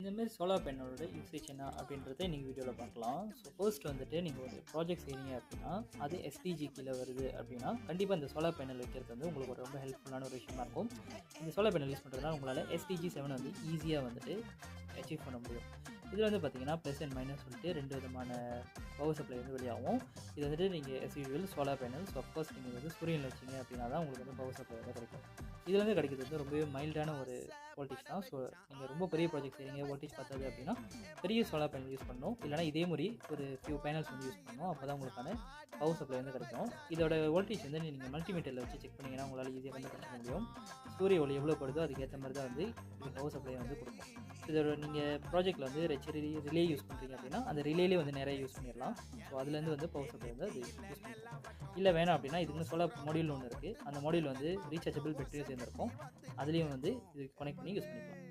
இந்தமாரி solar பேனலோட usage என்ன அப்படின்றத இன்றைக்கி வீடியோவில் பார்க்கலாம். ஸோ ஃபர்ஸ்ட் வந்துட்டு நீங்கள் ஒரு ப்ராஜெக்ட் செய்கிறீங்க அப்படின்னா அது எஸ்டிஜி கீழே வருது அப்படின்னா கண்டிப்பாக இந்த சோலார் பேனல் வைக்கிறது வந்து உங்களுக்கு ஒரு ரொம்ப ஹெல்ப்ஃபுல்லான ஒரு விஷயமா இருக்கும். இந்த சோலார் பேனல் யூஸ் பண்ணுறதுனால உங்களால் SDG 7 வந்து ஈஸியாக வந்துட்டு அச்சீவ் பண்ண முடியும். இதில் வந்து பார்த்தீங்கன்னா ப்ளஸ் அண்ட் மைனஸ் சொல்லிட்டு 2 விதமான பவர் சப்ளை வந்து வெளியாகும். இது வந்துட்டு நீங்கள் எஸ்யூஷுவல் சோலார் பேனல் அஃப்கோர்ஸ் நீங்கள் வந்து சூரியனில் வச்சிங்க அப்படின்னா தான் உங்களுக்கு வந்து பவர் சப்ளை வந்து கிடைக்கும். இதில் வந்து கிடைக்கிறது வந்து ரொம்பவே மைல்டான ஒரு வோல்டேஜ் தான். ஸோ நீங்கள் ரொம்ப பெரிய ப்ராஜெக்ட் செய்கிறீங்க, வோல்டேஜ் பார்த்தது அப்படின்னா பெரிய சோலார் பேனல் யூஸ் பண்ணணும். இல்லைனா இதே மாதிரி ஒரு ஃபியூ பேனல்ஸ் வந்து யூஸ் பண்ணணும். அப்போ தான் உங்களுக்கான பவர் சப்ளை வந்து கிடைக்கும். இதோட வோல்டேஜ் வந்து நீங்கள் மல்டிமீட்டரில் வச்சு செக் பண்ணிங்கன்னா உங்களால் ஈஸியாக வந்து கண்டுபிடிக்க முடியும். சூரிய ஒளி எவ்வளோ படுதோ அதுக்கேற்ற மாதிரி தான் வந்து இது பவர் சப்ளை வந்து கொடுக்கும். இதோட நீங்கள் ப்ராஜெக்ட்டில் வந்து ரிலே யூஸ் பண்ணுறீங்க அப்படின்னா அந்த ரிலேலே வந்து நிறைய யூஸ் பண்ணிடலாம். ஸோ அதுலேருந்து வந்து பவர் சப்ளை வந்து அது யூஸ் பண்ணிக்கலாம். இல்லை வேணாம் அப்படின்னா இதுக்கு சோலார் மாடியூல் ஒன்று இருக்குது. அந்த மாடியூல் வந்து ரீசார்ஜபிள் பேட்டரியும் சேர்ந்துருக்கும். அதுலேயும் வந்து இது கனெக்ட் பண்ணி யூஸ் பண்ணிக்கலாம்.